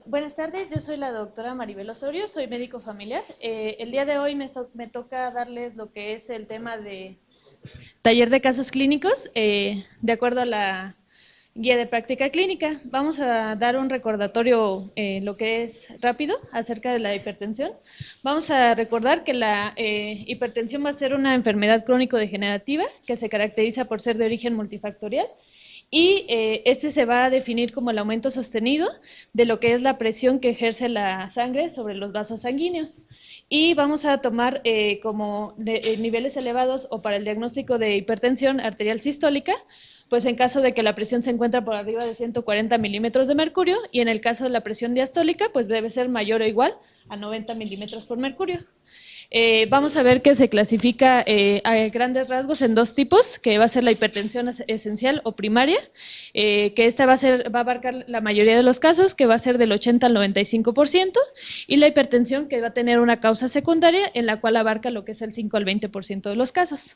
Buenas tardes, yo soy la doctora Maribel Osorio, soy médico familiar. El día de hoy me toca darles lo que es el tema de taller de casos clínicos, de acuerdo a la guía de práctica clínica. Vamos a dar un recordatorio, lo que es rápido, acerca de la hipertensión. Vamos a recordar que la hipertensión va a ser una enfermedad crónico-degenerativa que se caracteriza por ser de origen multifactorial y este se va a definir como el aumento sostenido de lo que es la presión que ejerce la sangre sobre los vasos sanguíneos. Y vamos a tomar como niveles elevados o para el diagnóstico de hipertensión arterial sistólica, pues en caso de que la presión se encuentra por arriba de 140 milímetros de mercurio, y en el caso de la presión diastólica, pues debe ser mayor o igual a 90 milímetros por mercurio. Vamos a ver que se clasifica a grandes rasgos en dos tipos, que va a ser la hipertensión esencial o primaria, que esta va a abarcar la mayoría de los casos, que va a ser del 80 al 95%, y la hipertensión que va a tener una causa secundaria, en la cual abarca lo que es el 5 al 20% de los casos.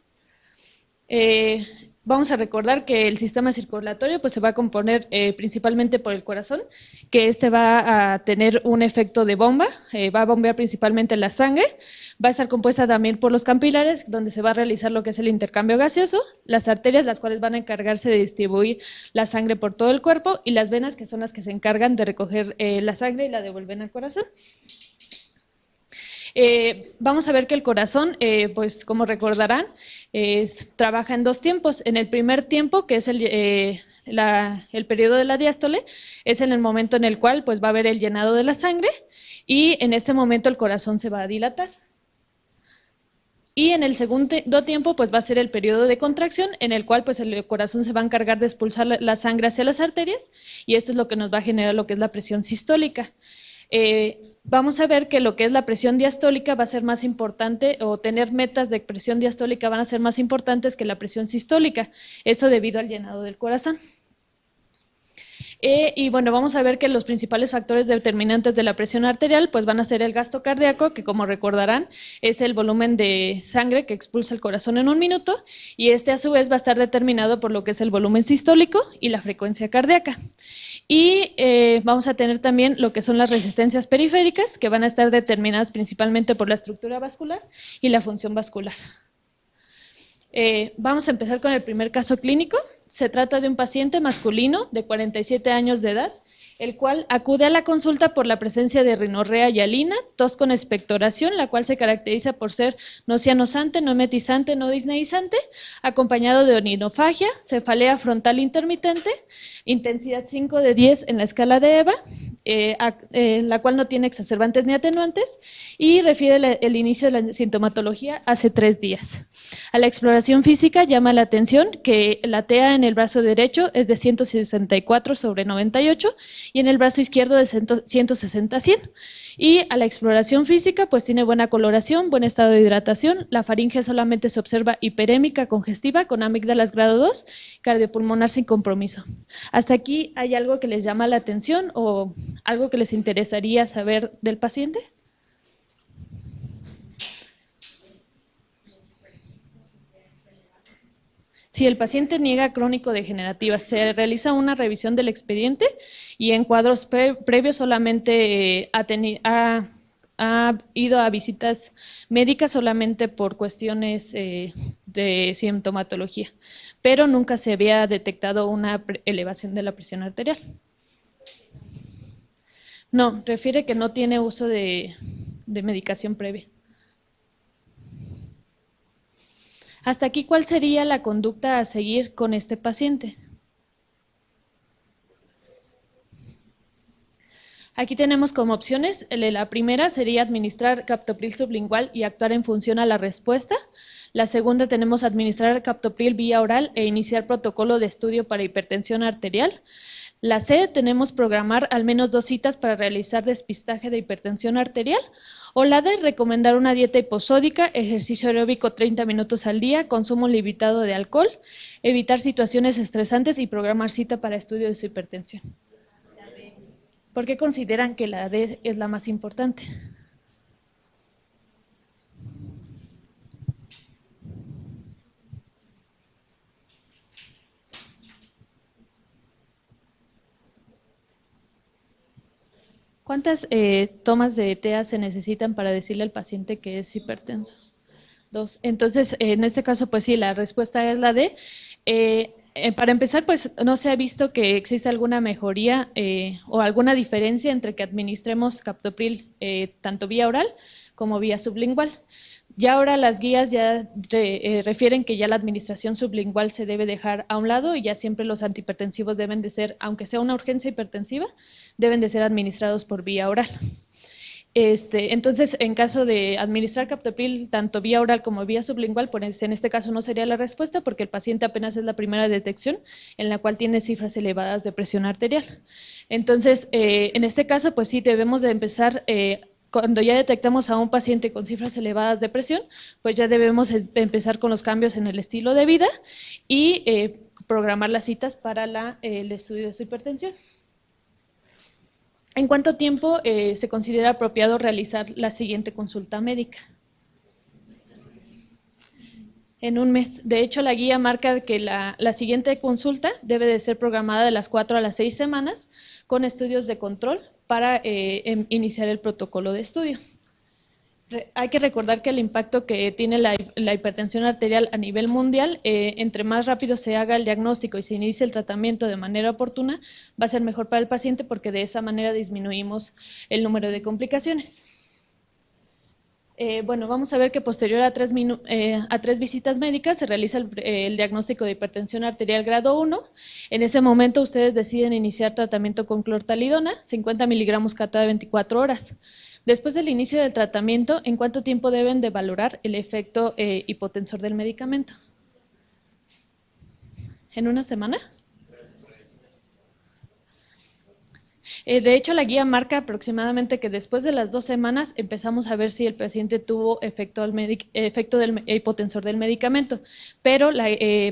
Vamos a recordar que el sistema circulatorio pues, se va a componer principalmente por el corazón, que este va a tener un efecto de bomba, va a bombear principalmente la sangre, va a estar compuesta también por los capilares, donde se va a realizar lo que es el intercambio gaseoso, las arterias, las cuales van a encargarse de distribuir la sangre por todo el cuerpo, y las venas, que son las que se encargan de recoger la sangre y la devuelven al corazón. Vamos a ver que el corazón, pues como recordarán, trabaja en dos tiempos. En el primer tiempo, que es el periodo de la diástole, es en el momento en el cual pues, va a haber el llenado de la sangre, y en este momento el corazón se va a dilatar. Y en el segundo tiempo pues va a ser el periodo de contracción, en el cual pues el corazón se va a encargar de expulsar la sangre hacia las arterias, y esto es lo que nos va a generar lo que es la presión sistólica. Vamos a ver que lo que es la presión diastólica va a ser más importante, o tener metas de presión diastólica van a ser más importantes que la presión sistólica, esto debido al llenado del corazón. Y bueno, vamos a ver que los principales factores determinantes de la presión arterial pues van a ser el gasto cardíaco, que como recordarán es el volumen de sangre que expulsa el corazón en un minuto, y este a su vez va a estar determinado por lo que es el volumen sistólico y la frecuencia cardíaca. Y vamos a tener también lo que son las resistencias periféricas, que van a estar determinadas principalmente por la estructura vascular y la función vascular. Vamos a empezar con el primer caso clínico. Se trata de un paciente masculino de 47 años de edad, el cual acude a la consulta por la presencia de rinorrea hialina, tos con expectoración, la cual se caracteriza por ser no cianosante, no emetizante, no disneizante, acompañado de orinofagia, cefalea frontal intermitente, intensidad 5 de 10 en la escala de EVA, la cual no tiene exacerbantes ni atenuantes, y refiere el inicio de la sintomatología hace 3 días. A la exploración física llama la atención que la TEA en el brazo derecho es de 164/98 y en el brazo izquierdo de 160/100. Y a la exploración física pues tiene buena coloración, buen estado de hidratación, la faringe solamente se observa hiperémica congestiva con amígdalas grado 2, cardiopulmonar sin compromiso. ¿Hasta aquí hay algo que les llama la atención o algo que les interesaría saber del paciente? Si el paciente niega crónico-degenerativa, se realiza una revisión del expediente, y en cuadros previos solamente ha ido a visitas médicas solamente por cuestiones de sintomatología, pero nunca se había detectado una elevación de la presión arterial. No, refiere que no tiene uso de medicación previa. Hasta aquí, ¿cuál sería la conducta a seguir con este paciente? Aquí tenemos como opciones, la primera sería administrar captopril sublingual y actuar en función a la respuesta. La segunda tenemos administrar captopril vía oral e iniciar protocolo de estudio para hipertensión arterial. La C, tenemos programar al menos 2 citas para realizar despistaje de hipertensión arterial. O la D, recomendar una dieta hiposódica, ejercicio aeróbico 30 minutos al día, consumo limitado de alcohol, evitar situaciones estresantes y programar cita para estudio de su hipertensión. ¿Por qué consideran que la D es la más importante? ¿Cuántas tomas de TEA se necesitan para decirle al paciente que es hipertenso? 2. Entonces, en este caso, pues sí, la respuesta es la D. Para empezar, pues no se ha visto que exista alguna mejoría o alguna diferencia entre que administremos captopril tanto vía oral como vía sublingual. Ya ahora las guías ya refieren que ya la administración sublingual se debe dejar a un lado y ya siempre los antihipertensivos deben de ser, aunque sea una urgencia hipertensiva, deben de ser administrados por vía oral. Entonces, en caso de administrar captopril tanto vía oral como vía sublingual, pues en este caso no sería la respuesta porque el paciente apenas es la primera detección en la cual tiene cifras elevadas de presión arterial. Entonces, en este caso, pues sí debemos de empezar, cuando ya detectamos a un paciente con cifras elevadas de presión, pues ya debemos empezar con los cambios en el estilo de vida y programar las citas para el estudio de su hipertensión. ¿En cuánto tiempo se considera apropiado realizar la siguiente consulta médica? En un mes. De hecho, la guía marca que la siguiente consulta debe de ser programada de las 4 a las 6 semanas con estudios de control para iniciar el protocolo de estudio. Hay que recordar que el impacto que tiene la hipertensión arterial a nivel mundial, entre más rápido se haga el diagnóstico y se inicie el tratamiento de manera oportuna, va a ser mejor para el paciente porque de esa manera disminuimos el número de complicaciones. Bueno, vamos a ver que posterior a 3 visitas médicas se realiza el diagnóstico de hipertensión arterial grado 1. En ese momento ustedes deciden iniciar tratamiento con clortalidona, 50 miligramos cada 24 horas. Después del inicio del tratamiento, ¿en cuánto tiempo deben de valorar el efecto hipotensor del medicamento? ¿En una semana? De hecho, la guía marca aproximadamente que después de las 2 semanas empezamos a ver si el paciente tuvo efecto del hipotensor del medicamento, pero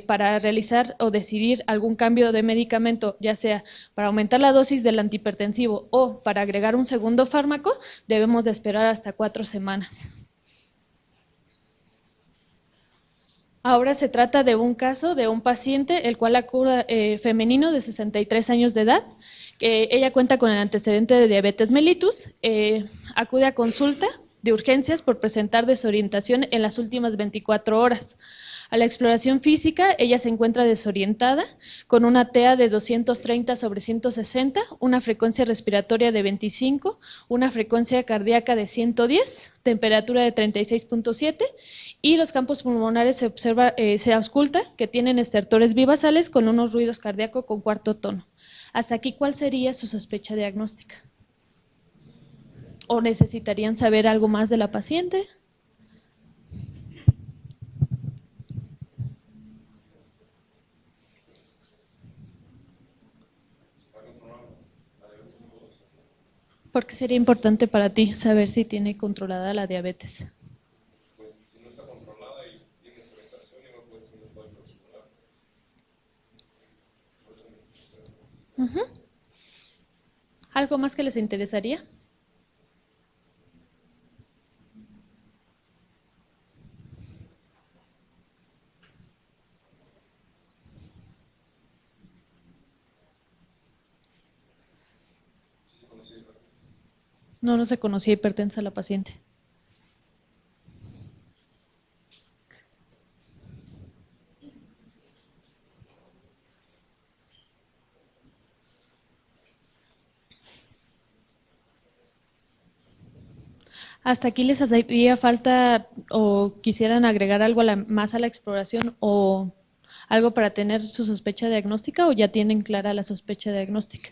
para realizar o decidir algún cambio de medicamento, ya sea para aumentar la dosis del antihipertensivo o para agregar un segundo fármaco, debemos de esperar hasta 4 semanas. Ahora se trata de un caso de un paciente, el cual acude femenino de 63 años de edad. Ella cuenta con el antecedente de diabetes mellitus, acude a consulta de urgencias por presentar desorientación en las últimas 24 horas. A la exploración física, ella se encuentra desorientada, con una TEA de 230/160, una frecuencia respiratoria de 25, una frecuencia cardíaca de 110, temperatura de 36.7 y los campos pulmonares se ausculta que tienen estertores bivasales con unos ruidos cardíacos con cuarto tono. Hasta aquí, ¿cuál sería su sospecha diagnóstica? ¿O necesitarían saber algo más de la paciente? ¿Por qué sería importante para ti saber si tiene controlada la diabetes? Pues si no está controlada y tiene desorientación y no puede ser un estado hipertensivo. Por eso me interesa. ¿Algo más que les interesaría? No se conocía hipertensa la paciente. ¿Hasta aquí les haría falta o quisieran agregar algo más a la exploración o algo para tener su sospecha diagnóstica o ya tienen clara la sospecha diagnóstica?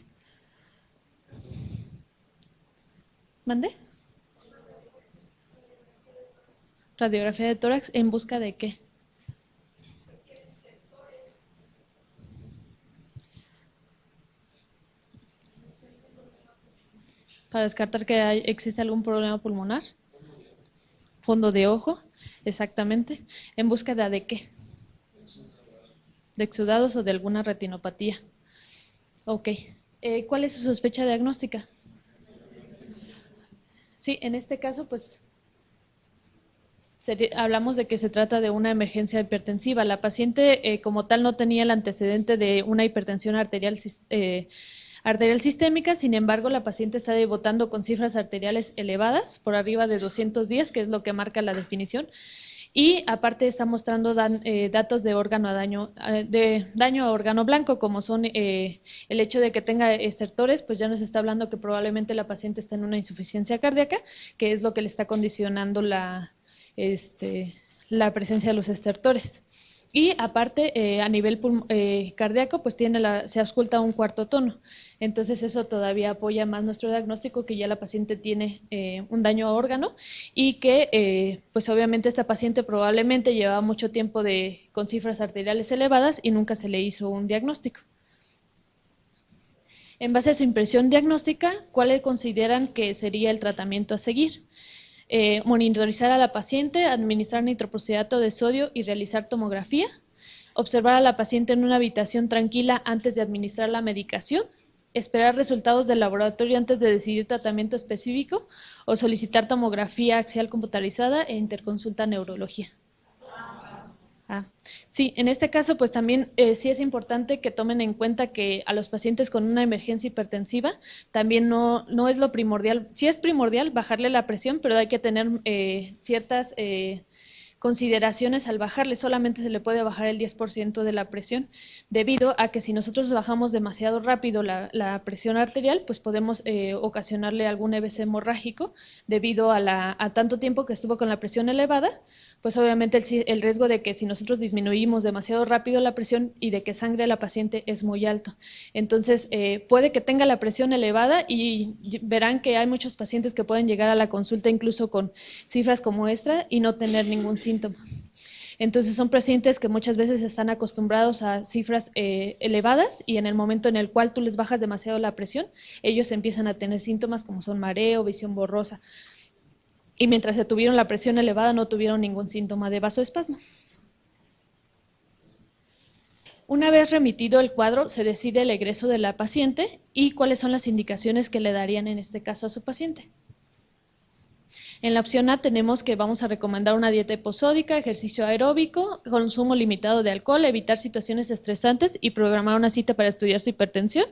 ¿Mande? Radiografía de tórax, ¿en busca de qué? Para descartar que existe algún problema pulmonar. Fondo de ojo, exactamente. ¿En búsqueda de qué? ¿De exudados o de alguna retinopatía? Ok. ¿Cuál es su sospecha diagnóstica? Sí, en este caso, pues hablamos de que se trata de una emergencia hipertensiva. La paciente como tal no tenía el antecedente de una hipertensión arterial arterial sistémica. Sin embargo, la paciente está debutando con cifras arteriales elevadas, por arriba de 210, que es lo que marca la definición. Y aparte está mostrando datos de daño a órgano blanco, como son el hecho de que tenga estertores, pues ya nos está hablando que probablemente la paciente está en una insuficiencia cardíaca, que es lo que le está condicionando la presencia de los estertores. Y aparte, a nivel cardíaco, pues se ausculta un cuarto tono. Entonces eso todavía apoya más nuestro diagnóstico, que ya la paciente tiene un daño a órgano y que pues obviamente esta paciente probablemente llevaba mucho tiempo con cifras arteriales elevadas y nunca se le hizo un diagnóstico. En base a su impresión diagnóstica, ¿cuál consideran que sería el tratamiento a seguir? Monitorizar a la paciente, administrar nitroprusidato de sodio y realizar tomografía, observar a la paciente en una habitación tranquila antes de administrar la medicación, esperar resultados del laboratorio antes de decidir tratamiento específico o solicitar tomografía axial computarizada e interconsulta neurología. Sí, en este caso pues también sí es importante que tomen en cuenta que a los pacientes con una emergencia hipertensiva también no es lo primordial. Sí es primordial bajarle la presión, pero hay que tener ciertas consideraciones al bajarle. Solamente se le puede bajar el 10% de la presión, debido a que si nosotros bajamos demasiado rápido la presión arterial, pues podemos ocasionarle algún EBC hemorrágico debido a tanto tiempo que estuvo con la presión elevada. Pues obviamente el riesgo de que si nosotros disminuimos demasiado rápido la presión y de que sangre a la paciente es muy alto. Entonces, puede que tenga la presión elevada y verán que hay muchos pacientes que pueden llegar a la consulta incluso con cifras como esta y no tener ningún síntoma. Entonces, son pacientes que muchas veces están acostumbrados a cifras elevadas y en el momento en el cual tú les bajas demasiado la presión, ellos empiezan a tener síntomas como son mareo, visión borrosa. Y mientras se tuvieron la presión elevada no tuvieron ningún síntoma de vasoespasmo. Una vez remitido el cuadro, se decide el egreso de la paciente y cuáles son las indicaciones que le darían en este caso a su paciente. En la opción A tenemos que vamos a recomendar una dieta hiposódica, ejercicio aeróbico, consumo limitado de alcohol, evitar situaciones estresantes y programar una cita para estudiar su hipertensión.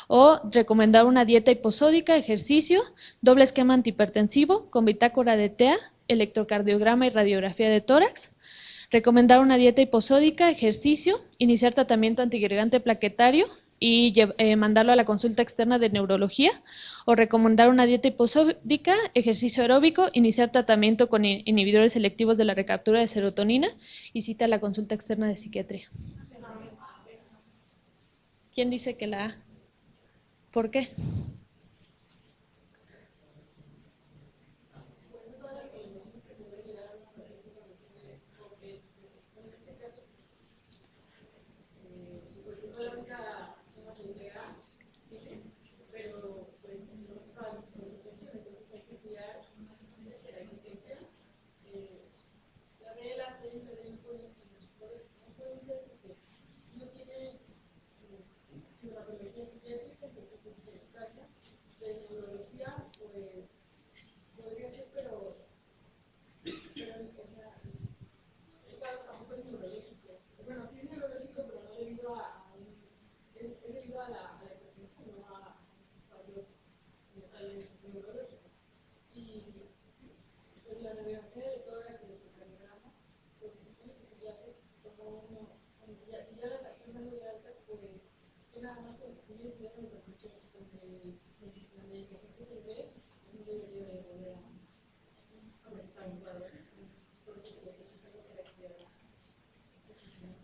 O recomendar una dieta hiposódica, ejercicio, doble esquema antihipertensivo con bitácora de TEA, electrocardiograma y radiografía de tórax. Recomendar una dieta hiposódica, ejercicio, iniciar tratamiento antiagregante plaquetario y mandarlo a la consulta externa de neurología. O recomendar una dieta hiposódica, ejercicio aeróbico, iniciar tratamiento con inhibidores selectivos de la recaptura de serotonina y cita a la consulta externa de psiquiatría. ¿Quién dice que la A? ¿Por qué?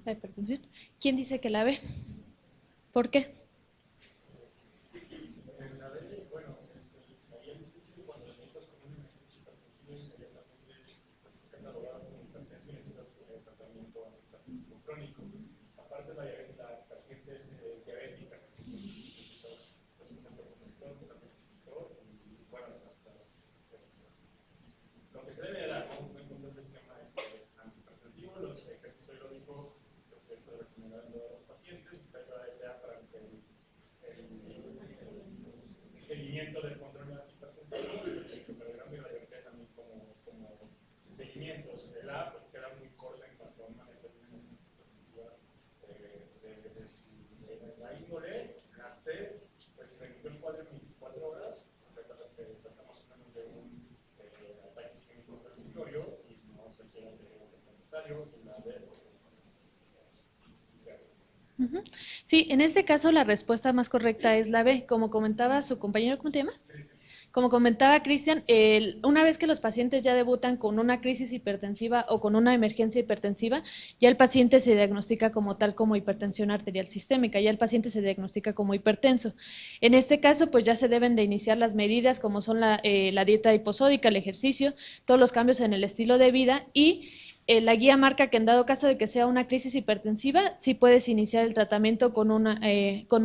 La hipertensión. ¿Quién dice que la ve? ¿Por qué? Aparte la paciente es diabética, lo que se debe dar, vamos a encontrar el esquema antihipertensivo, los ejercicios aeróbicos, proceso de recomendar a los pacientes, para el seguimiento del control antihipertensivo, el electrocardiograma y la diabetes también como seguimientos. El A pues queda muy corta en cuanto a una determinación hipertensiva de la índole. La C pues Sí, en este caso la respuesta más correcta es la B. Como comentaba su compañero, ¿cómo te llamas? Como comentaba Cristian, una vez que los pacientes ya debutan con una crisis hipertensiva o con una emergencia hipertensiva, ya el paciente se diagnostica como tal como hipertensión arterial sistémica, ya el paciente se diagnostica como hipertenso. En este caso, pues ya se deben de iniciar las medidas como son la dieta hiposódica, el ejercicio, todos los cambios en el estilo de vida y la guía marca que en dado caso de que sea una crisis hipertensiva, sí puedes iniciar el tratamiento con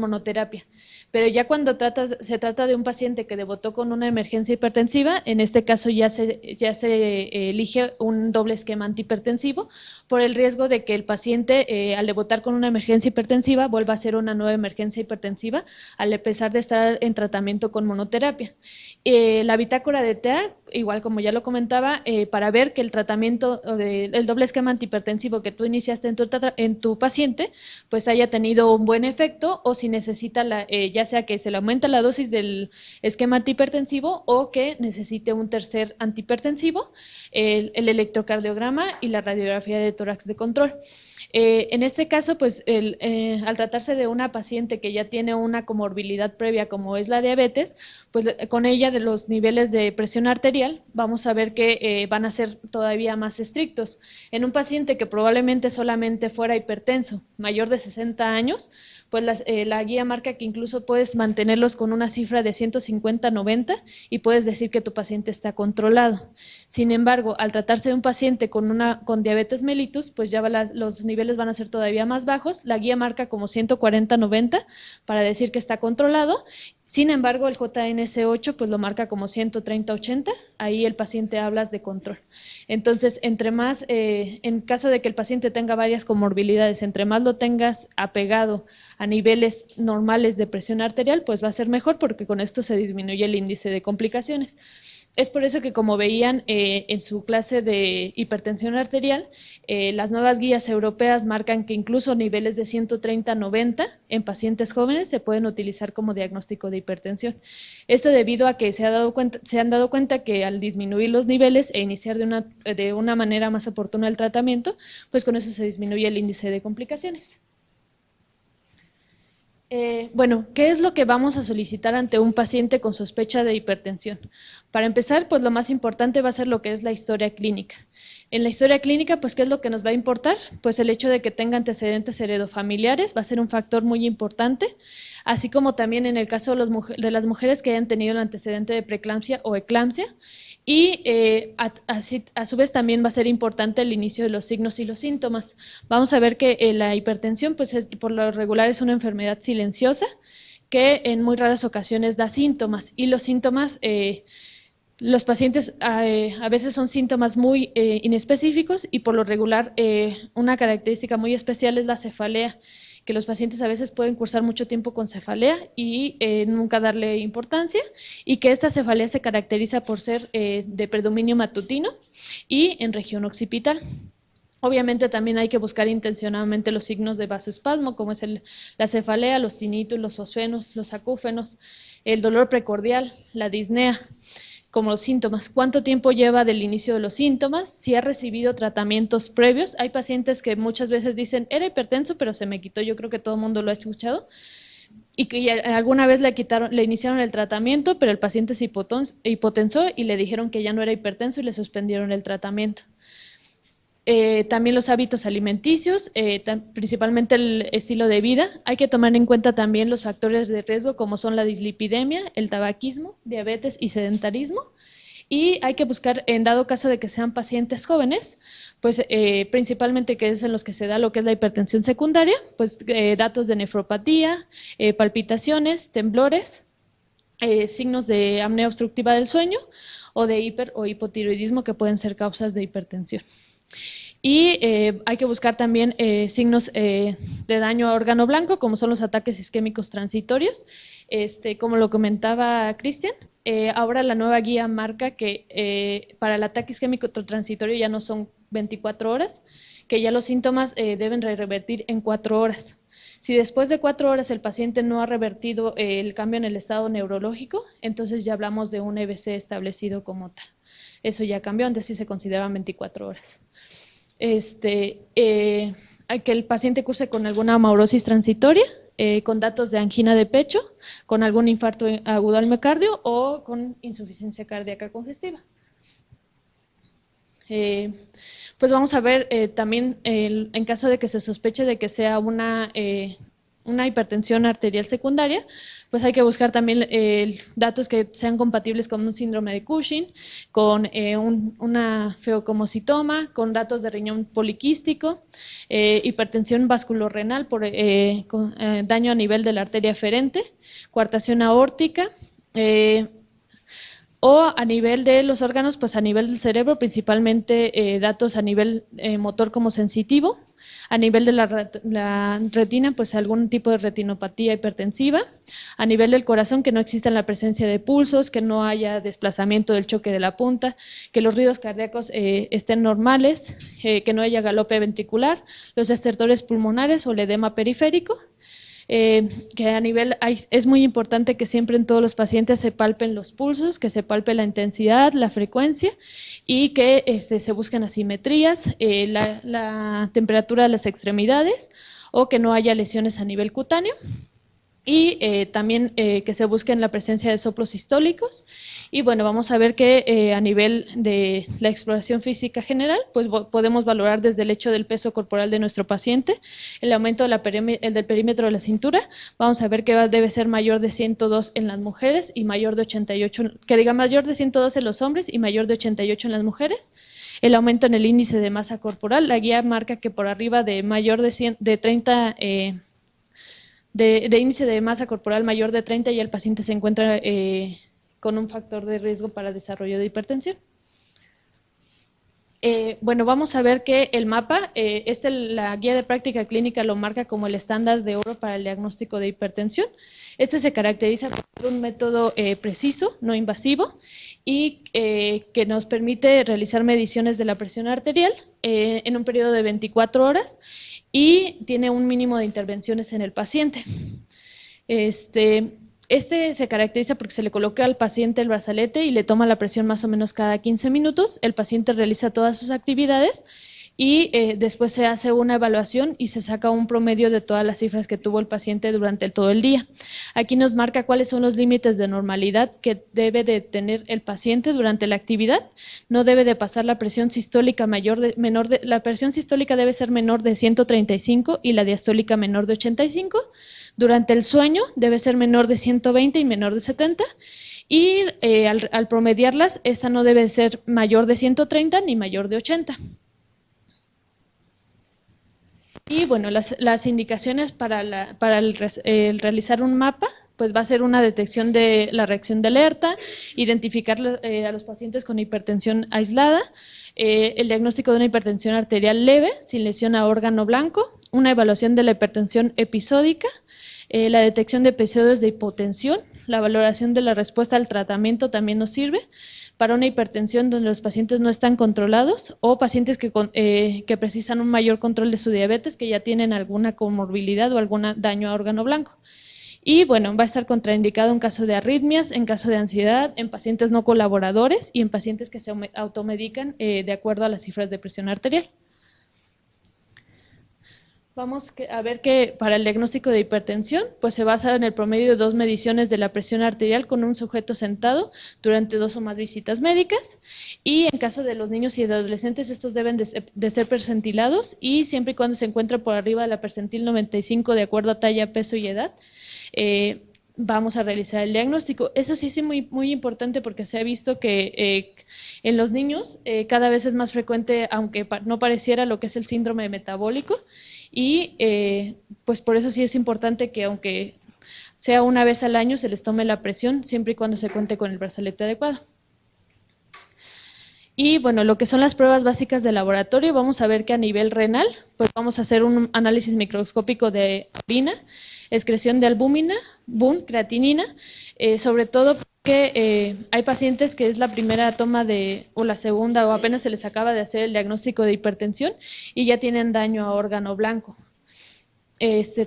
monoterapia. Pero ya cuando se trata de un paciente que debutó con una emergencia hipertensiva, en este caso ya se elige un doble esquema antihipertensivo por el riesgo de que el paciente al debutar con una emergencia hipertensiva vuelva a ser una nueva emergencia hipertensiva al pesar de estar en tratamiento con monoterapia. La bitácora de TEA, igual como ya lo comentaba, para ver que el tratamiento, el doble esquema antihipertensivo que tú iniciaste en tu paciente, pues haya tenido un buen efecto o si necesita, ya sea que se le aumenta la dosis del esquema antihipertensivo o que necesite un tercer antihipertensivo, el electrocardiograma y la radiografía de tórax de control. En este caso, pues al tratarse de una paciente que ya tiene una comorbilidad previa como es la diabetes, pues con ella de los niveles de presión arterial vamos a ver que van a ser todavía más estrictos. En un paciente que probablemente solamente fuera hipertenso, mayor de 60 años, pues la guía marca que incluso puedes mantenerlos con una cifra de 150-90 y puedes decir que tu paciente está controlado. Sin embargo, al tratarse de un paciente con diabetes mellitus, pues ya los niveles van a ser todavía más bajos. La guía marca como 140-90 para decir que está controlado. Sin embargo, el JNS8 pues lo marca como 130-80, ahí el paciente hablas de control. Entonces, entre más, en caso de que el paciente tenga varias comorbilidades, entre más lo tengas apegado a niveles normales de presión arterial, pues va a ser mejor porque con esto se disminuye el índice de complicaciones. Es por eso que, como veían en su clase de hipertensión arterial, las nuevas guías europeas marcan que incluso niveles de 130-90 en pacientes jóvenes se pueden utilizar como diagnóstico de hipertensión. Esto debido a que se han dado cuenta que al disminuir los niveles e iniciar de una manera más oportuna el tratamiento, pues con eso se disminuye el índice de complicaciones. Bueno, ¿qué es lo que vamos a solicitar ante un paciente con sospecha de hipertensión? Para empezar, pues lo más importante va a ser lo que es la historia clínica. En la historia clínica, pues, ¿qué es lo que nos va a importar? Pues el hecho de que tenga antecedentes heredofamiliares va a ser un factor muy importante, así como también en el caso de las mujeres que hayan tenido el antecedente de preeclampsia o eclampsia, y a su vez también va a ser importante el inicio de los signos y los síntomas. Vamos a ver que la hipertensión, pues por lo regular es una enfermedad silenciosa que en muy raras ocasiones da síntomas y los síntomas, los pacientes a veces son síntomas muy inespecíficos y por lo regular una característica muy especial es la cefalea, que los pacientes a veces pueden cursar mucho tiempo con cefalea y nunca darle importancia, y que esta cefalea se caracteriza por ser de predominio matutino y en región occipital. Obviamente también hay que buscar intencionadamente los signos de vasoespasmo, como es la cefalea, los tinitos, los fosfenos, los acúfenos, el dolor precordial, la disnea, como los síntomas. ¿Cuánto tiempo lleva del inicio de los síntomas? Si ha recibido tratamientos previos. Hay pacientes que muchas veces dicen, era hipertenso, pero se me quitó. Yo creo que todo el mundo lo ha escuchado. Y que alguna vez le iniciaron el tratamiento, pero el paciente se hipotensó y le dijeron que ya no era hipertenso y le suspendieron el tratamiento. También los hábitos alimenticios, principalmente el estilo de vida. Hay que tomar en cuenta también los factores de riesgo como son la dislipidemia, el tabaquismo, diabetes y sedentarismo. Y hay que buscar, en dado caso de que sean pacientes jóvenes, pues principalmente que es en los que se da lo que es la hipertensión secundaria, pues datos de nefropatía, palpitaciones, temblores, signos de apnea obstructiva del sueño o de hiper o hipotiroidismo que pueden ser causas de hipertensión. Y hay que buscar también signos de daño a órgano blanco, como son los ataques isquémicos transitorios. Como lo comentaba Cristian, ahora la nueva guía marca que para el ataque isquémico transitorio ya no son 24 horas, que ya los síntomas deben revertir en 4 horas. Si después de 4 horas el paciente no ha revertido el cambio en el estado neurológico, entonces ya hablamos de un EBC establecido como tal. Eso ya cambió, antes sí se consideraban 24 horas. Que el paciente curse con alguna amaurosis transitoria con datos de angina de pecho, con algún infarto agudo al miocardio o con insuficiencia cardíaca congestiva. Pues vamos a ver también en caso de que se sospeche de que sea una hipertensión arterial secundaria, pues hay que buscar también datos que sean compatibles con un síndrome de Cushing, con una feocomocitoma, con datos de riñón poliquístico, hipertensión vasculorrenal por daño a nivel de la arteria aferente, coartación aórtica, o a nivel de los órganos, pues a nivel del cerebro, principalmente datos a nivel motor como sensitivo, a nivel de la retina, pues algún tipo de retinopatía hipertensiva, a nivel del corazón, que no exista la presencia de pulsos, que no haya desplazamiento del choque de la punta, que los ruidos cardíacos estén normales, que no haya galope ventricular, los estertores pulmonares o el edema periférico. Que a nivel, es muy importante que siempre en todos los pacientes se palpen los pulsos, que se palpe la intensidad, la frecuencia y que se busquen asimetrías, la temperatura de las extremidades o que no haya lesiones a nivel cutáneo. Y también que se busquen la presencia de soplos sistólicos. Y bueno, vamos a ver que a nivel de la exploración física general, pues podemos valorar desde el hecho del peso corporal de nuestro paciente, el aumento de el del perímetro de la cintura, vamos a ver que debe ser mayor de 102 en las mujeres y mayor de 88, que diga mayor de 102 en los hombres y mayor de 88 en las mujeres. El aumento en el índice de masa corporal, la guía marca que por arriba de mayor de 30 de índice de masa corporal mayor de 30 y el paciente se encuentra con un factor de riesgo para desarrollo de hipertensión. Bueno, vamos a ver que el mapa, la guía de práctica clínica lo marca como el estándar de oro para el diagnóstico de hipertensión. Este se caracteriza por un método preciso, no invasivo, y que nos permite realizar mediciones de la presión arterial en un periodo de 24 horas y tiene un mínimo de intervenciones en el paciente. Este se caracteriza porque se le coloca al paciente el brazalete y le toma la presión más o menos cada 15 minutos. El paciente realiza todas sus actividades y después se hace una evaluación y se saca un promedio de todas las cifras que tuvo el paciente durante todo el día. Aquí nos marca cuáles son los límites de normalidad que debe de tener el paciente durante la actividad. No debe de pasar la presión sistólica la presión sistólica debe ser menor de 135 y la diastólica menor de 85. Durante el sueño debe ser menor de 120 y menor de 70. Y al promediarlas, esta no debe ser mayor de 130 ni mayor de 80. Y bueno, las indicaciones para el realizar un mapa, pues va a ser una detección de la reacción de alerta, identificar a los pacientes con hipertensión aislada, el diagnóstico de una hipertensión arterial leve, sin lesión a órgano blanco, una evaluación de la hipertensión episódica, la detección de episodios de hipotensión, la valoración de la respuesta al tratamiento también nos sirve para una hipertensión donde los pacientes no están controlados o pacientes que precisan un mayor control de su diabetes, que ya tienen alguna comorbilidad o algún daño a órgano blanco. Y bueno, va a estar contraindicado en caso de arritmias, en caso de ansiedad, en pacientes no colaboradores y en pacientes que se automedican de acuerdo a las cifras de presión arterial. Vamos a ver que para el diagnóstico de hipertensión, pues se basa en el promedio de 2 mediciones de la presión arterial con un sujeto sentado durante 2 o más visitas médicas. Y en caso de los niños y adolescentes, estos deben de ser percentilados y siempre y cuando se encuentren por arriba de la percentil 95 de acuerdo a talla, peso y edad, vamos a realizar el diagnóstico. Eso sí es muy, muy importante porque se ha visto que en los niños cada vez es más frecuente, aunque no pareciera, lo que es el síndrome metabólico. Y pues por eso sí es importante que aunque sea una vez al año se les tome la presión siempre y cuando se cuente con el brazalete adecuado. Y bueno, lo que son las pruebas básicas de laboratorio, vamos a ver que a nivel renal, pues vamos a hacer un análisis microscópico de orina, excreción de albúmina, creatinina, sobre todo porque hay pacientes que es la primera toma o la segunda o apenas se les acaba de hacer el diagnóstico de hipertensión y ya tienen daño a órgano blanco.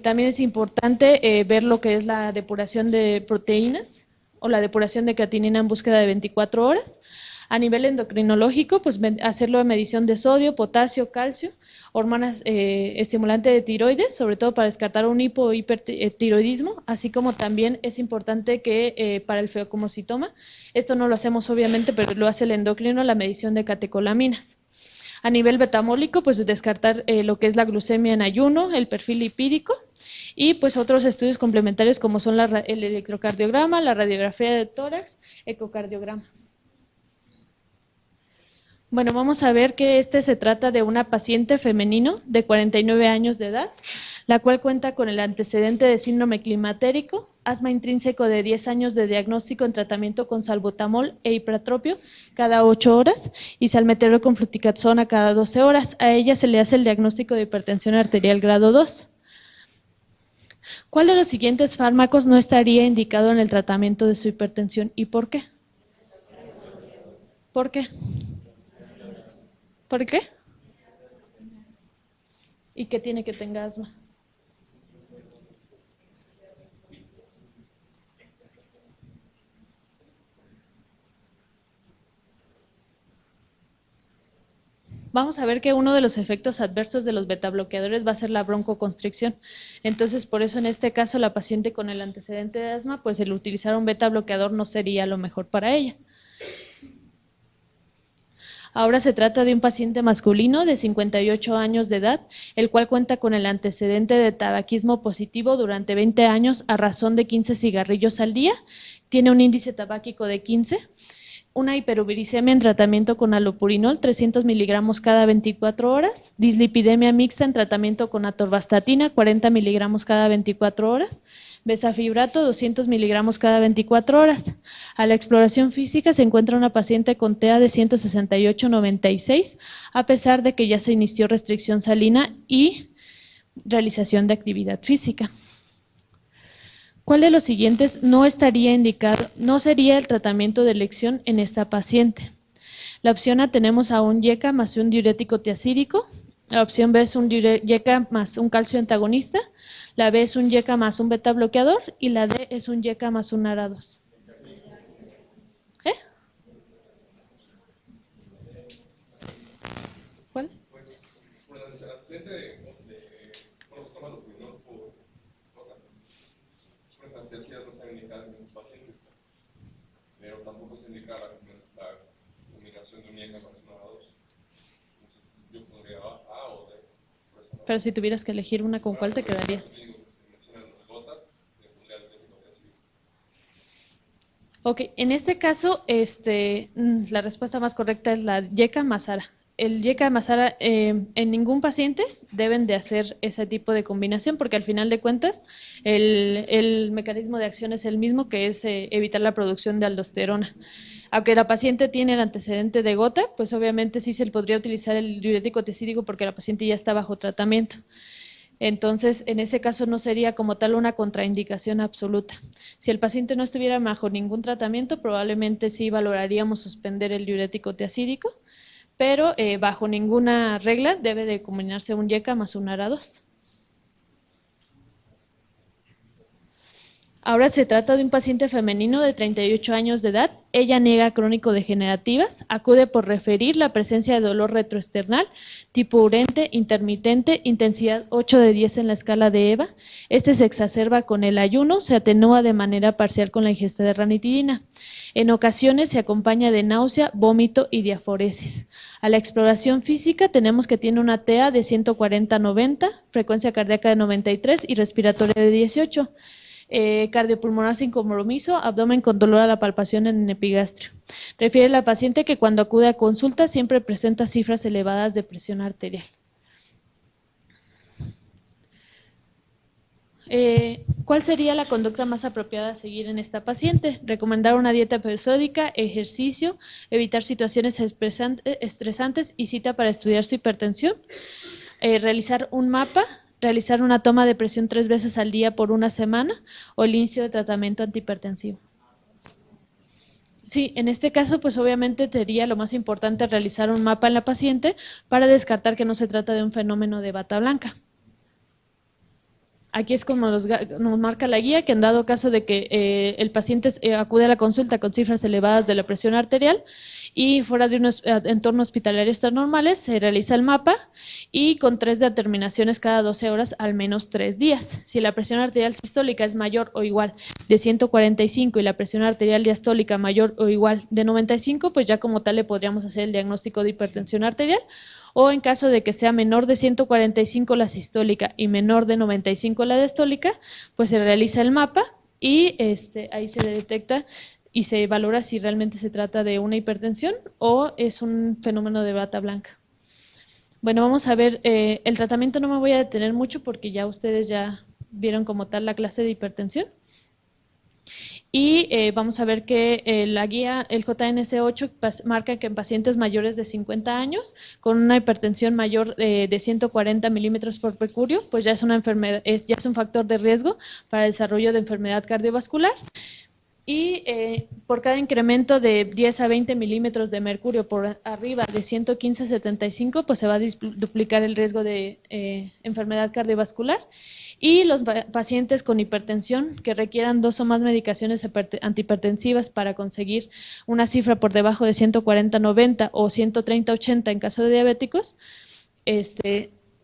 También es importante ver lo que es la depuración de proteínas o la depuración de creatinina en búsqueda de 24 horas. A nivel endocrinológico, pues hacerlo de medición de sodio, potasio, calcio, hormonas estimulantes de tiroides, sobre todo para descartar un hipo o hipertiroidismo, así como también es importante que para el feocomocitoma, esto no lo hacemos obviamente, pero lo hace el endocrino, la medición de catecolaminas. A nivel betamólico, pues descartar lo que es la glucemia en ayuno, el perfil lipídico y pues otros estudios complementarios como son el electrocardiograma, la radiografía de tórax, ecocardiograma. Bueno, vamos a ver que se trata de una paciente femenino de 49 años de edad, la cual cuenta con el antecedente de síndrome climatérico, asma intrínseco de 10 años de diagnóstico en tratamiento con salbutamol e hipratropio cada 8 horas y salmeterol con fluticasona cada 12 horas. A ella se le hace el diagnóstico de hipertensión arterial grado 2. ¿Cuál de los siguientes fármacos no estaría indicado en el tratamiento de su hipertensión y por qué? ¿Por qué? ¿Por qué? ¿Y qué tiene que tenga asma? Vamos a ver que uno de los efectos adversos de los betabloqueadores va a ser la broncoconstricción. Entonces, por eso en este caso la paciente con el antecedente de asma, pues el utilizar un betabloqueador no sería lo mejor para ella. Ahora se trata de un paciente masculino de 58 años de edad, el cual cuenta con el antecedente de tabaquismo positivo durante 20 años a razón de 15 cigarrillos al día, tiene un índice tabáquico de 15, una hiperuricemia en tratamiento con allopurinol, 300 miligramos cada 24 horas, dislipidemia mixta en tratamiento con atorvastatina, 40 miligramos cada 24 horas, besafibrato, 200 miligramos cada 24 horas. A la exploración física se encuentra una paciente con TEA de 168,96, a pesar de que ya se inició restricción salina y realización de actividad física. ¿Cuál de los siguientes no estaría indicado, no sería el tratamiento de elección en esta paciente? La opción A tenemos a un YECA más un diurético tiacídico, la opción B es un YECA más un calcio antagonista, la B es un YECA más un beta bloqueador y la D es un YECA más un ARA2. ¿Cuál? Pues, por el antecedente de bueno, se toma allopurinol por anestesias no están indicadas en los pacientes, pero tampoco se indica la combinación de un IECA más una A2. Entonces, yo pondría A o D. Pero si tuvieras que elegir una, ¿con cuál te quedarías? Ok, en este caso, la respuesta más correcta es la YECA más ARA. El YECA más ARA, en ningún paciente deben de hacer ese tipo de combinación porque al final de cuentas el mecanismo de acción es el mismo, que es evitar la producción de aldosterona. Aunque la paciente tiene el antecedente de gota, pues obviamente sí se podría utilizar el diurético tiacídico porque la paciente ya está bajo tratamiento. Entonces, en ese caso no sería como tal una contraindicación absoluta. Si el paciente no estuviera bajo ningún tratamiento, probablemente sí valoraríamos suspender el diurético tiacídico, pero bajo ninguna regla debe de combinarse un YECA más un ARA2. Ahora se trata de un paciente femenino de 38 años de edad. Ella niega crónico-degenerativas, acude por referir la presencia de dolor retroesternal, tipo urente, intermitente, intensidad 8 de 10 en la escala de EVA. Se exacerba con el ayuno, se atenúa de manera parcial con la ingesta de ranitidina. En ocasiones se acompaña de náusea, vómito y diaforesis. A la exploración física tenemos que tiene una TEA de 140-90, frecuencia cardíaca de 93 y respiratoria de 18. Cardiopulmonar sin compromiso, abdomen con dolor a la palpación en el epigastrio. Refiere la paciente que cuando acude a consulta siempre presenta cifras elevadas de presión arterial. ¿Cuál sería la conducta más apropiada a seguir en esta paciente? Recomendar una dieta episódica, ejercicio, evitar situaciones estresantes y cita para estudiar su hipertensión, realizar un mapa, realizar una toma de presión 3 veces al día por una semana o el inicio de tratamiento antihipertensivo. Sí, en este caso, pues obviamente sería lo más importante realizar un mapa en la paciente para descartar que no se trata de un fenómeno de bata blanca. Aquí es como nos marca la guía, que en dado caso de que el paciente acude a la consulta con cifras elevadas de la presión arterial y fuera de unos entornos hospitalarios tan normales, se realiza el mapa y con 3 determinaciones cada 12 horas al menos 3 días. Si la presión arterial sistólica es mayor o igual de 145 y la presión arterial diastólica mayor o igual de 95, pues ya como tal le podríamos hacer el diagnóstico de hipertensión arterial. O en caso de que sea menor de 145 la sistólica y menor de 95 la diastólica, pues se realiza el mapa y ahí se detecta y se valora si realmente se trata de una hipertensión o es un fenómeno de bata blanca. Bueno, vamos a ver, el tratamiento no me voy a detener mucho porque ya ustedes ya vieron como tal la clase de hipertensión. Y vamos a ver que la guía, el JNS8, marca que en pacientes mayores de 50 años con una hipertensión mayor de 140 milímetros por mercurio, pues ya es una enfermedad, ya es un factor de riesgo para el desarrollo de enfermedad cardiovascular. Y por cada incremento de 10 a 20 milímetros de mercurio por arriba de 115 a 75, pues se va a duplicar el riesgo de enfermedad cardiovascular. Y los pacientes con hipertensión que requieran 2 o más medicaciones antihipertensivas para conseguir una cifra por debajo de 140-90 o 130-80 en caso de diabéticos,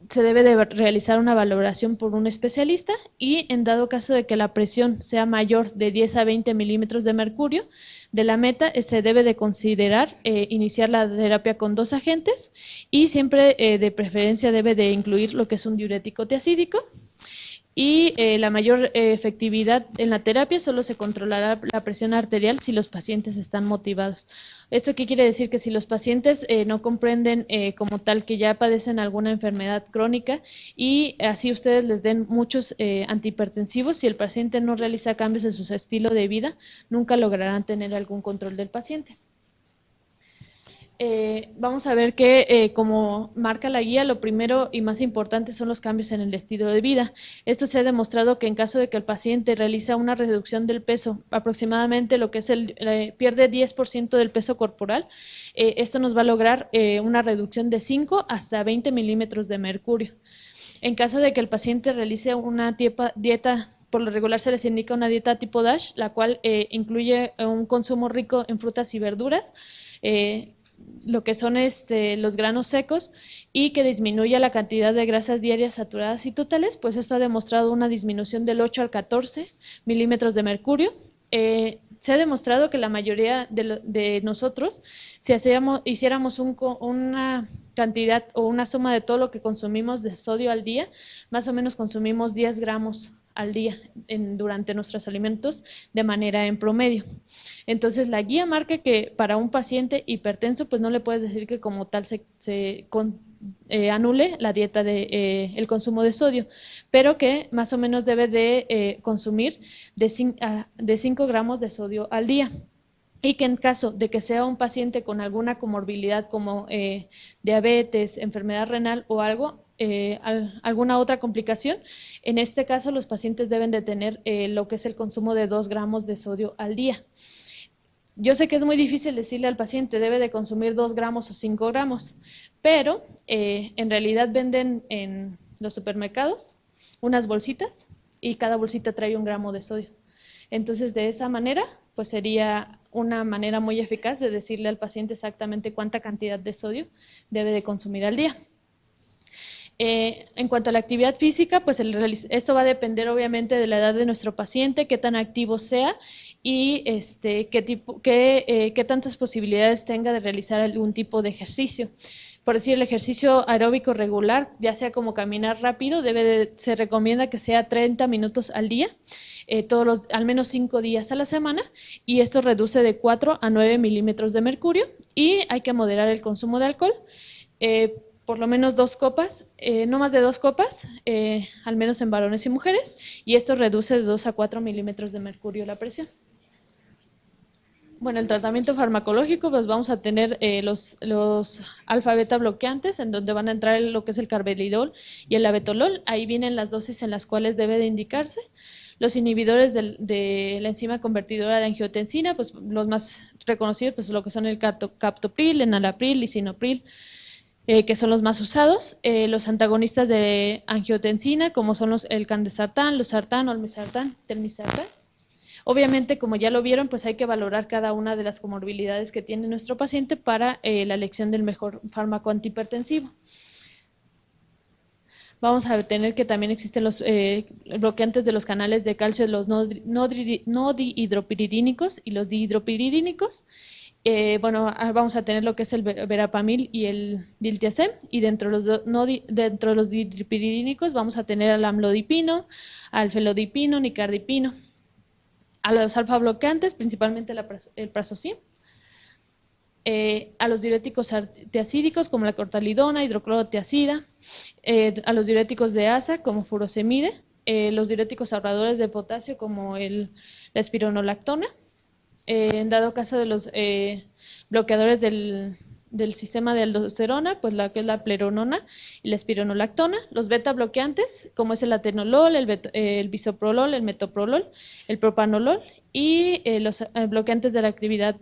se debe de realizar una valoración por un especialista y en dado caso de que la presión sea mayor de 10 a 20 milímetros de mercurio de la meta, se debe de considerar iniciar la terapia con 2 agentes y siempre de preferencia debe de incluir lo que es un diurético tiacídico. Y la mayor efectividad en la terapia solo se controlará la presión arterial si los pacientes están motivados. ¿Esto qué quiere decir? Que si los pacientes no comprenden como tal que ya padecen alguna enfermedad crónica y así ustedes les den muchos antihipertensivos, si el paciente no realiza cambios en su estilo de vida, nunca lograrán tener algún control del paciente. Vamos a ver que, como marca la guía, lo primero y más importante son los cambios en el estilo de vida. Esto se ha demostrado que en caso de que el paciente realiza una reducción del peso, aproximadamente lo que es pierde 10% del peso corporal, esto nos va a lograr una reducción de 5 hasta 20 milímetros de mercurio. En caso de que el paciente realice una dieta, por lo regular se les indica una dieta tipo DASH, la cual incluye un consumo rico en frutas y verduras, lo que son los granos secos y que disminuya la cantidad de grasas diarias saturadas y totales, pues esto ha demostrado una disminución del 8 al 14 milímetros de mercurio. Se ha demostrado que la mayoría de nosotros, si hiciéramos una cantidad o una suma de todo lo que consumimos de sodio al día, más o menos consumimos 10 gramos al día durante nuestros alimentos de manera en promedio. Entonces la guía marca que para un paciente hipertenso pues no le puedes decir que como tal se anule la dieta el consumo de sodio, pero que más o menos debe de consumir de 5 gramos de sodio al día. Y que en caso de que sea un paciente con alguna comorbilidad como diabetes, enfermedad renal o algo, alguna otra complicación, en este caso los pacientes deben de tener lo que es el consumo de 2 gramos de sodio al día. Yo sé que es muy difícil decirle al paciente debe de consumir 2 gramos o 5 gramos, pero en realidad venden en los supermercados unas bolsitas y cada bolsita trae 1 gramo de sodio. Entonces de esa manera pues sería una manera muy eficaz de decirle al paciente exactamente cuánta cantidad de sodio debe de consumir al día. En cuanto a la actividad física, pues esto va a depender obviamente de la edad de nuestro paciente, qué tan activo sea y qué tantas posibilidades tenga de realizar algún tipo de ejercicio. Por decir, el ejercicio aeróbico regular, ya sea como caminar rápido, se recomienda que sea 30 minutos al día, al menos 5 días a la semana, y esto reduce de 4 a 9 milímetros de mercurio, y hay que moderar el consumo de alcohol, por lo menos 2 copas, no más de 2 copas, al menos en varones y mujeres, y esto reduce de 2 a 4 milímetros de mercurio la presión. Bueno, el tratamiento farmacológico, pues vamos a tener los alfa-beta bloqueantes, en donde van a entrar lo que es el carvedilol y el labetalol. Ahí vienen las dosis en las cuales debe de indicarse. Los inhibidores de la enzima convertidora de angiotensina, pues los más reconocidos, pues lo que son el captopril, enalapril, lisinopril. que son los más usados, los antagonistas de angiotensina, como son el candesartán, losartán, olmesartán, telmisartán. Obviamente, como ya lo vieron, pues hay que valorar cada una de las comorbilidades que tiene nuestro paciente para la elección del mejor fármaco antihipertensivo. Vamos a tener que también existen los bloqueantes de los canales de calcio, los no dihidropiridínicos y los dihidropiridínicos. Bueno, vamos a tener lo que es el verapamil y el diltiazem, y dentro de los dihidropiridínicos vamos a tener al amlodipino, al felodipino, nicardipino. A los alfa bloqueantes, principalmente el prazosin. A los diuréticos tiacídicos como la cortalidona, hidroclorotiazida, a los diuréticos de asa como furosemide, los diuréticos ahorradores de potasio como la espironolactona, en dado caso de los bloqueadores del sistema de aldosterona, pues que es la pleronona y la espironolactona, los beta bloqueantes, como es el atenolol, el bisoprolol, el metoprolol, el propanolol, y los bloqueantes de la actividad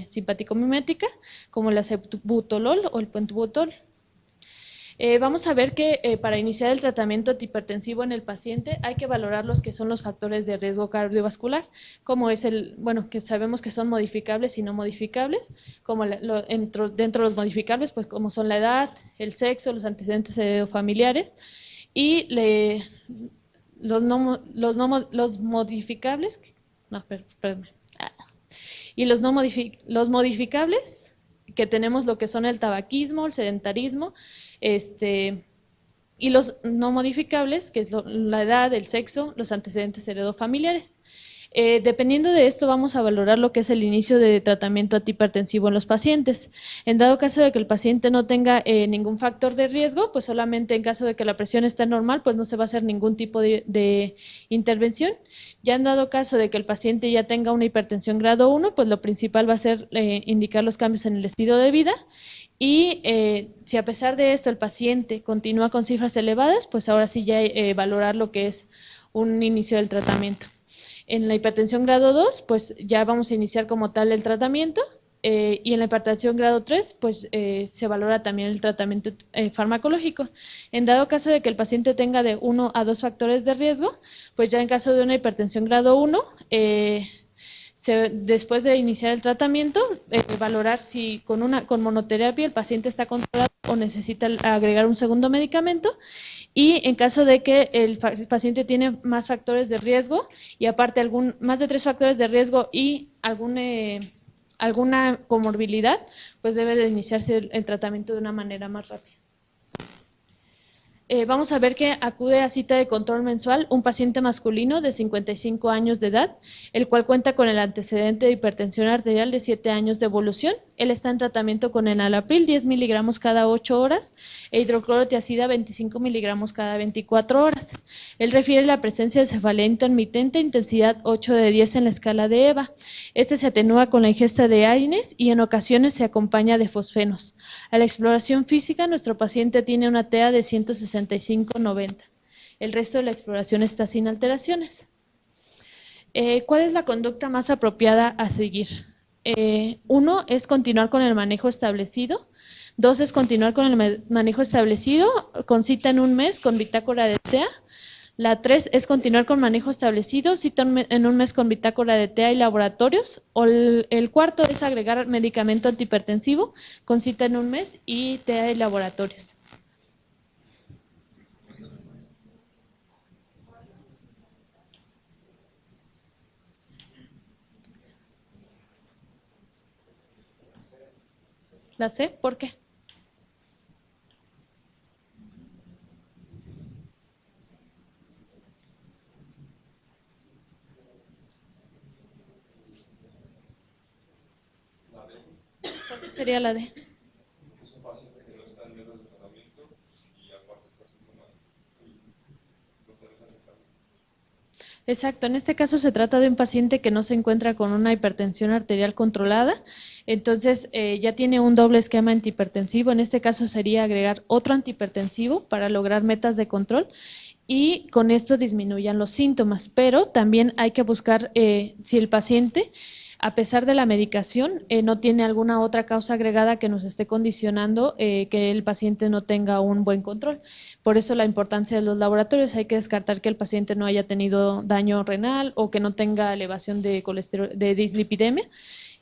simpático-mimética, como el acebutolol o el pentubutol. Vamos a ver que para iniciar el tratamiento antihipertensivo en el paciente hay que valorar los que son los factores de riesgo cardiovascular, como es que sabemos que son modificables y no modificables, como dentro de los modificables, pues como son la edad, el sexo, los antecedentes heredofamiliares, y los modificables, no, perdón, y los modificables, que tenemos lo que son el tabaquismo, el sedentarismo, y los no modificables, que es la edad, el sexo, los antecedentes heredofamiliares. Dependiendo de esto, vamos a valorar lo que es el inicio de tratamiento antihipertensivo en los pacientes. En dado caso de que el paciente no tenga ningún factor de riesgo, pues solamente en caso de que la presión esté normal, pues no se va a hacer ningún tipo de intervención. Ya en dado caso de que el paciente ya tenga una hipertensión grado 1, pues lo principal va a ser indicar los cambios en el estilo de vida. Y si a pesar de esto el paciente continúa con cifras elevadas, pues ahora sí ya valorar lo que es un inicio del tratamiento. En la hipertensión grado 2, pues ya vamos a iniciar como tal el tratamiento, y en la hipertensión grado 3, pues se valora también el tratamiento farmacológico. En dado caso de que el paciente tenga de 1 a 2 factores de riesgo, pues ya en caso de una hipertensión grado 1, después de iniciar el tratamiento, valorar si con monoterapia el paciente está controlado o necesita agregar un segundo medicamento, y en caso de que el paciente tiene más factores de riesgo y aparte más de 3 factores de riesgo y alguna comorbilidad, pues debe de iniciarse el tratamiento de una manera más rápida. Vamos a ver que acude a cita de control mensual un paciente masculino de 55 años de edad, el cual cuenta con el antecedente de hipertensión arterial de 7 años de evolución. Él está en tratamiento con enalapril 10 miligramos cada 8 horas e hidroclorotiazida 25 miligramos cada 24 horas. Él refiere la presencia de cefalea intermitente, intensidad 8 de 10 en la escala de EVA. Este se atenúa con la ingesta de AINES y en ocasiones se acompaña de fosfenos. A la exploración física, nuestro paciente tiene una TEA de 165/90. El resto de la exploración está sin alteraciones. ¿Cuál es la conducta más apropiada a seguir? 1 es continuar con el manejo establecido. 2 es continuar con el manejo establecido con cita en un mes con bitácora de TEA. La 3 es continuar con manejo establecido, cita en un mes con bitácora de TEA y laboratorios. O el 4 es agregar medicamento antihipertensivo con cita en un mes y TEA y laboratorios. ¿La C? ¿Por qué? ¿Por qué sería la D? Es un paciente que no está en medio del tratamiento y aparte está sintomático y no está dejando de cambiar. Exacto, en este caso se trata de un paciente que no se encuentra con una hipertensión arterial controlada, entonces ya tiene un doble esquema antihipertensivo. En este caso sería agregar otro antihipertensivo para lograr metas de control y con esto disminuyan los síntomas, pero también hay que buscar si el paciente a pesar de la medicación, no tiene alguna otra causa agregada que nos esté condicionando que el paciente no tenga un buen control. Por eso la importancia de los laboratorios, hay que descartar que el paciente no haya tenido daño renal o que no tenga elevación de colesterol, de dislipidemia,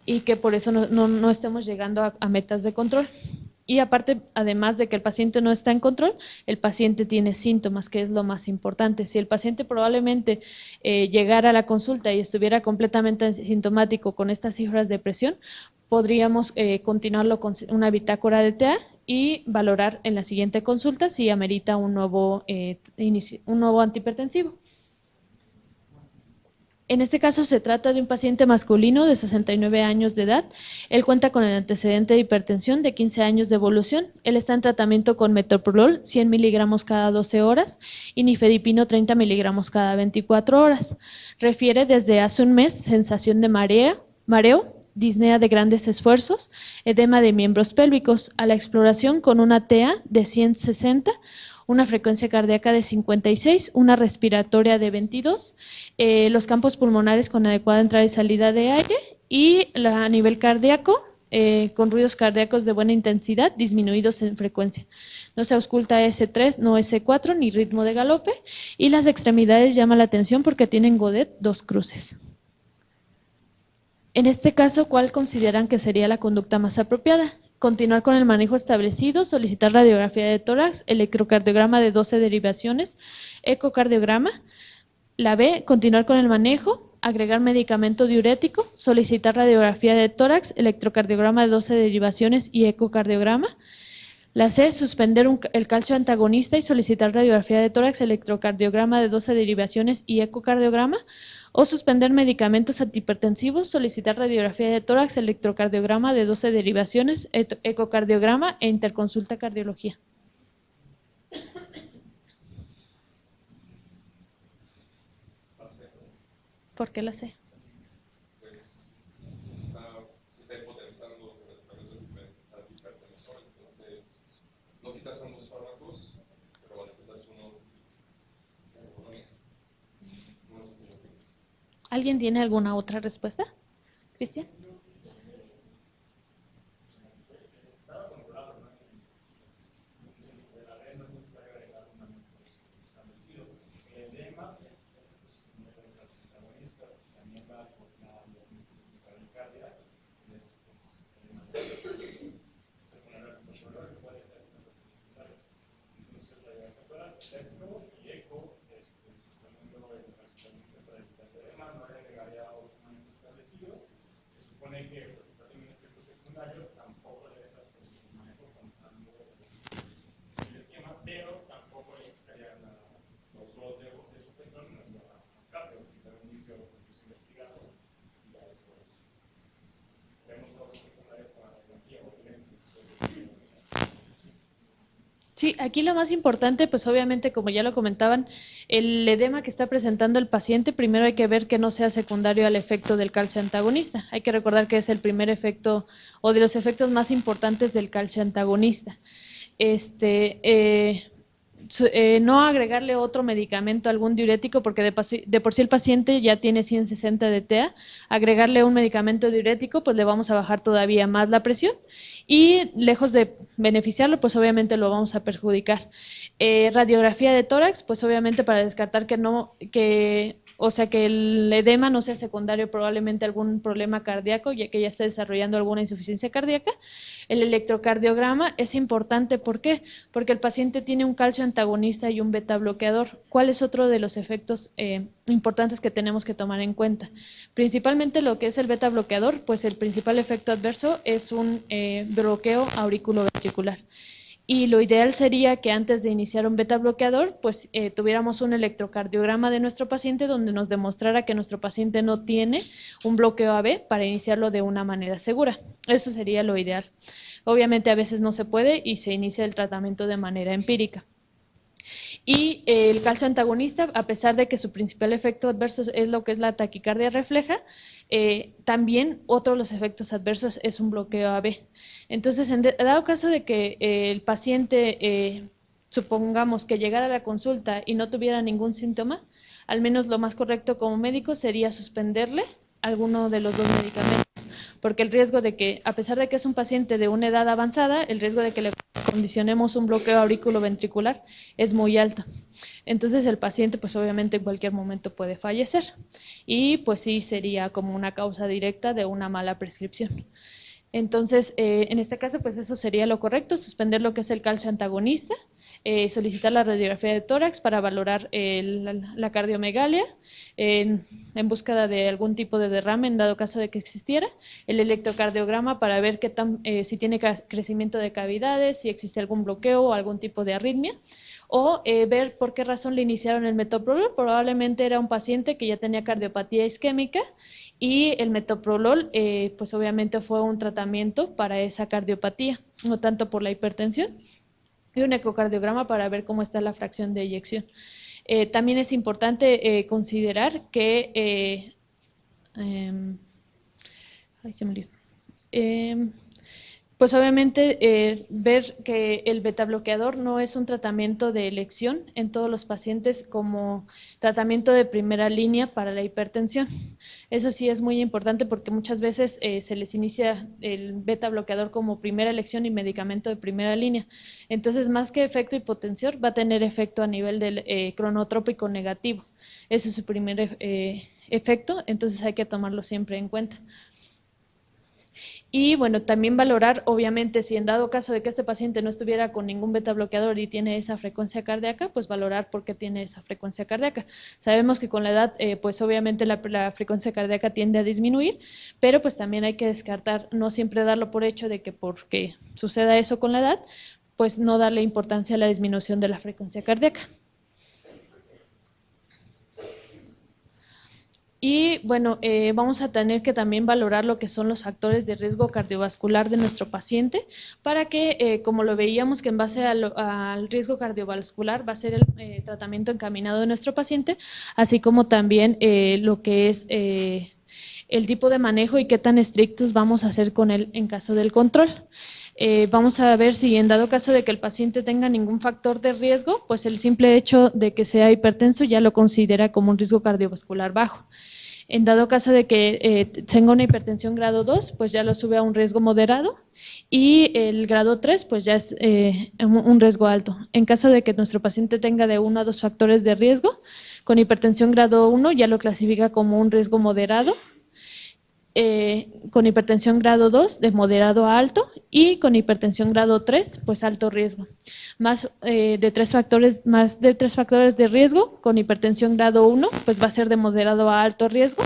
y que por eso no estemos llegando a metas de control. Y aparte, además de que el paciente no está en control, el paciente tiene síntomas, que es lo más importante. Si el paciente probablemente llegara a la consulta y estuviera completamente sintomático con estas cifras de presión, podríamos continuarlo con una bitácora de TA y valorar en la siguiente consulta si amerita un nuevo antihipertensivo. En este caso se trata de un paciente masculino de 69 años de edad. Él cuenta con el antecedente de hipertensión de 15 años de evolución. Él está en tratamiento con metoprolol 100 miligramos cada 12 horas y nifedipino 30 miligramos cada 24 horas. Refiere desde hace un mes sensación de mareo, disnea de grandes esfuerzos, edema de miembros pélvicos. A la exploración con una TA de 160, una frecuencia cardíaca de 56, una respiratoria de 22, los campos pulmonares con adecuada entrada y salida de aire, y a nivel cardíaco, con ruidos cardíacos de buena intensidad, disminuidos en frecuencia. No se ausculta S3, no S4, ni ritmo de galope, y las extremidades llaman la atención porque tienen Godet 2 cruces. En este caso, ¿cuál consideran que sería la conducta más apropiada? Continuar con el manejo establecido, solicitar radiografía de tórax, electrocardiograma de 12 derivaciones, ecocardiograma. La B, continuar con el manejo, agregar medicamento diurético, solicitar radiografía de tórax, electrocardiograma de 12 derivaciones y ecocardiograma. La C, suspender el calcio antagonista y solicitar radiografía de tórax, electrocardiograma de 12 derivaciones y ecocardiograma. O suspender medicamentos antihipertensivos, solicitar radiografía de tórax, electrocardiograma de 12 derivaciones, ecocardiograma e interconsulta cardiología. ¿Por qué la C? Pues se está hipoterizando a través del antihipertensor, entonces no quitas ambos fármacos, pero le quitas uno. ¿Alguien tiene alguna otra respuesta? ¿Cristian? Estaba controlado, ¿no? Entonces, de la red no es necesario agregar un manejo establecido. El edema es uno de los protagonistas, también va por la taquicardia, es edema de se pone el controlador, puede ser un secundario. Entonces, la diabetes electro y eco, suspendiendo el transplante para evitar edema, no le agregaría otro manejo establecido. Se supone que pues, está teniendo efectos secundarios, tampoco le dejas pues, el manejo contando el esquema, pero tampoco le quitarían los dos de sujeción en la cardio, quitar un inicio investigado y ya después vemos cosas secundarias con la tecnología o el Sí, aquí lo más importante, pues obviamente, como ya lo comentaban, el edema que está presentando el paciente, primero hay que ver que no sea secundario al efecto del calcio antagonista. Hay que recordar que es el primer efecto o de los efectos más importantes del calcio antagonista. No agregarle otro medicamento, algún diurético, porque de por sí el paciente ya tiene 160 de TA, agregarle un medicamento diurético, pues le vamos a bajar todavía más la presión y lejos de beneficiarlo, pues obviamente lo vamos a perjudicar. Radiografía de tórax, pues obviamente para descartar que el edema no sea secundario probablemente a algún problema cardíaco, ya que ya está desarrollando alguna insuficiencia cardíaca. El electrocardiograma es importante, ¿por qué? Porque el paciente tiene un calcio antagonista y un beta bloqueador. ¿Cuál es otro de los efectos importantes que tenemos que tomar en cuenta? Principalmente lo que es el beta bloqueador, pues el principal efecto adverso es un bloqueo auriculoventricular. Y lo ideal sería que antes de iniciar un beta bloqueador, pues tuviéramos un electrocardiograma de nuestro paciente donde nos demostrara que nuestro paciente no tiene un bloqueo AB para iniciarlo de una manera segura. Eso sería lo ideal. Obviamente a veces no se puede y se inicia el tratamiento de manera empírica. Y el calcio antagonista, a pesar de que su principal efecto adverso es lo que es la taquicardia refleja, también otro de los efectos adversos es un bloqueo AB. Entonces, dado caso de que el paciente, supongamos que llegara a la consulta y no tuviera ningún síntoma, al menos lo más correcto como médico sería suspenderle alguno de los dos medicamentos, porque el riesgo de que, a pesar de que es un paciente de una edad avanzada, el riesgo de que le condicionemos un bloqueo auriculoventricular es muy alto. Entonces el paciente pues obviamente en cualquier momento puede fallecer y pues sí sería como una causa directa de una mala prescripción. Entonces, en este caso, pues eso sería lo correcto, suspender lo que es el calcio antagonista, solicitar la radiografía de tórax para valorar la cardiomegalia en búsqueda de algún tipo de derrame en dado caso de que existiera, el electrocardiograma para ver qué si tiene crecimiento de cavidades, si existe algún bloqueo o algún tipo de arritmia, o ver por qué razón le iniciaron el metoprolol. Probablemente era un paciente que ya tenía cardiopatía isquémica y el metoprolol pues obviamente fue un tratamiento para esa cardiopatía, no tanto por la hipertensión, y un ecocardiograma para ver cómo está la fracción de eyección. También es importante considerar que ay, se me olvidó. Pues obviamente ver que el betabloqueador no es un tratamiento de elección en todos los pacientes como tratamiento de primera línea para la hipertensión. Eso sí es muy importante porque muchas veces se les inicia el betabloqueador como primera elección y medicamento de primera línea. Entonces, más que efecto hipotensor, va a tener efecto a nivel del cronotrópico negativo. Ese es su primer efecto, entonces hay que tomarlo siempre en cuenta. Y bueno, también valorar, obviamente, si en dado caso de que este paciente no estuviera con ningún beta bloqueador y tiene esa frecuencia cardíaca, pues valorar por qué tiene esa frecuencia cardíaca. Sabemos que con la edad, pues obviamente la frecuencia cardíaca tiende a disminuir, pero pues también hay que descartar, no siempre darlo por hecho de que porque suceda eso con la edad, pues no darle importancia a la disminución de la frecuencia cardíaca. Y bueno, vamos a tener que también valorar lo que son los factores de riesgo cardiovascular de nuestro paciente para que, como lo veíamos que en base al riesgo cardiovascular va a ser el tratamiento encaminado de nuestro paciente, así como también lo que es el tipo de manejo y qué tan estrictos vamos a hacer con él en caso del control. Vamos a ver si en dado caso de que el paciente tenga ningún factor de riesgo, pues el simple hecho de que sea hipertenso ya lo considera como un riesgo cardiovascular bajo. En dado caso de que tenga una hipertensión grado 2, pues ya lo sube a un riesgo moderado y el grado 3 pues ya es un riesgo alto. En caso de que nuestro paciente tenga de 1 a 2 factores de riesgo, con hipertensión grado 1 ya lo clasifica como un riesgo moderado, con hipertensión grado 2 de moderado a alto y con hipertensión grado 3 pues alto riesgo. Más de 3 factores de riesgo, con hipertensión grado 1 pues va a ser de moderado a alto riesgo,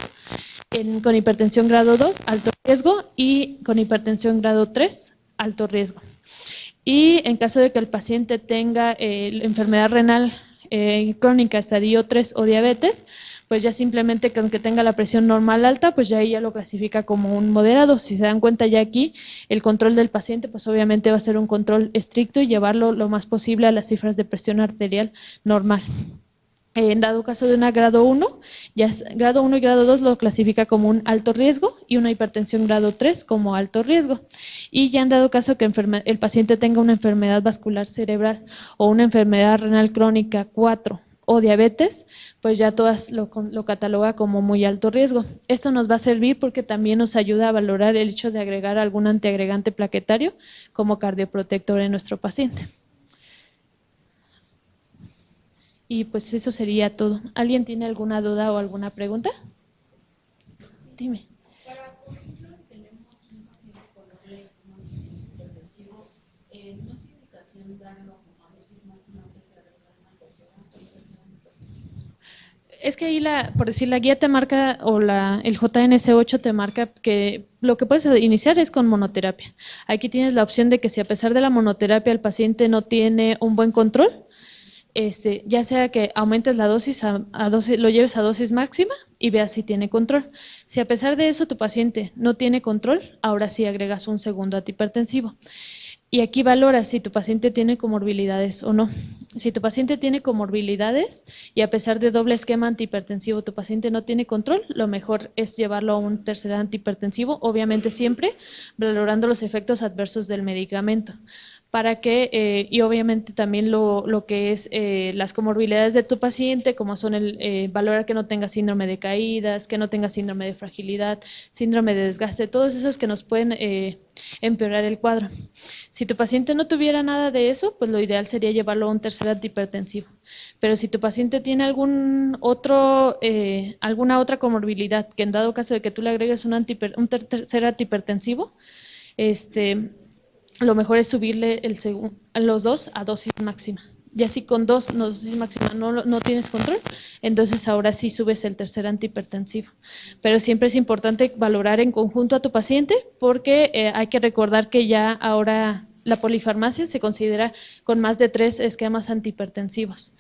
con hipertensión grado 2 alto riesgo y con hipertensión grado 3 alto riesgo. Y en caso de que el paciente tenga enfermedad renal crónica estadio 3 o diabetes, pues ya simplemente con que tenga la presión normal alta, pues ya ella lo clasifica como un moderado. Si se dan cuenta ya aquí, el control del paciente, pues obviamente va a ser un control estricto y llevarlo lo más posible a las cifras de presión arterial normal. En dado caso de una grado 1, ya es, grado 1 y grado 2 lo clasifica como un alto riesgo y una hipertensión grado 3 como alto riesgo. Y ya en dado caso que el paciente tenga una enfermedad vascular cerebral o una enfermedad renal crónica 4 o diabetes, pues ya todas lo cataloga como muy alto riesgo. Esto nos va a servir porque también nos ayuda a valorar el hecho de agregar algún antiagregante plaquetario como cardioprotector en nuestro paciente. Y pues eso sería todo. ¿Alguien tiene alguna duda o alguna pregunta? Dime. Para, por ejemplo, si tenemos un paciente con doble hipertensivo, ¿no es indicación darlo como a dosis máxima antes de agregar una tercera? Es que ahí, por decir, la guía te marca, o el JNS8 te marca que lo que puedes iniciar es con monoterapia. Aquí tienes la opción de que si a pesar de la monoterapia el paciente no tiene un buen control, ya sea que aumentes la dosis, lo lleves a dosis máxima y veas si tiene control. Si a pesar de eso tu paciente no tiene control, ahora sí agregas un segundo antihipertensivo. Y aquí valoras si tu paciente tiene comorbilidades o no. Si tu paciente tiene comorbilidades y a pesar de doble esquema antihipertensivo tu paciente no tiene control, lo mejor es llevarlo a un tercer antihipertensivo, obviamente siempre valorando los efectos adversos del medicamento. para que, y obviamente también lo que es las comorbilidades de tu paciente, como son valorar que no tenga síndrome de caídas, que no tenga síndrome de fragilidad, síndrome de desgaste, todos esos que nos pueden empeorar el cuadro. Si tu paciente no tuviera nada de eso, pues lo ideal sería llevarlo a un tercer antihipertensivo. Pero si tu paciente tiene alguna otra comorbilidad, que en dado caso de que tú le agregues un tercer antihipertensivo, lo mejor es subirle los dos a dosis máxima. Y así con dosis máxima no tienes control, entonces ahora sí subes el tercer antihipertensivo. Pero siempre es importante valorar en conjunto a tu paciente porque hay que recordar que ya ahora la polifarmacia se considera con más de 3 esquemas antihipertensivos.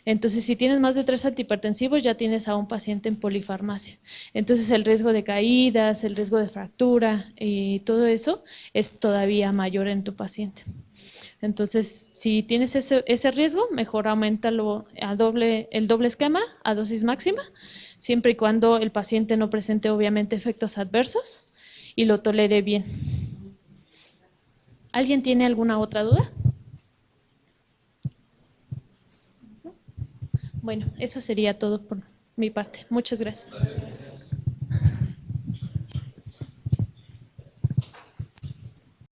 Entonces, si tienes más de 3 antihipertensivos, ya tienes a un paciente en polifarmacia. Entonces, el riesgo de caídas, el riesgo de fractura y todo eso es todavía mayor en tu paciente. Entonces, si tienes ese riesgo, mejor auméntalo el doble esquema a dosis máxima, siempre y cuando el paciente no presente obviamente efectos adversos y lo tolere bien. ¿Alguien tiene alguna otra duda? Bueno, eso sería todo por mi parte. Muchas gracias.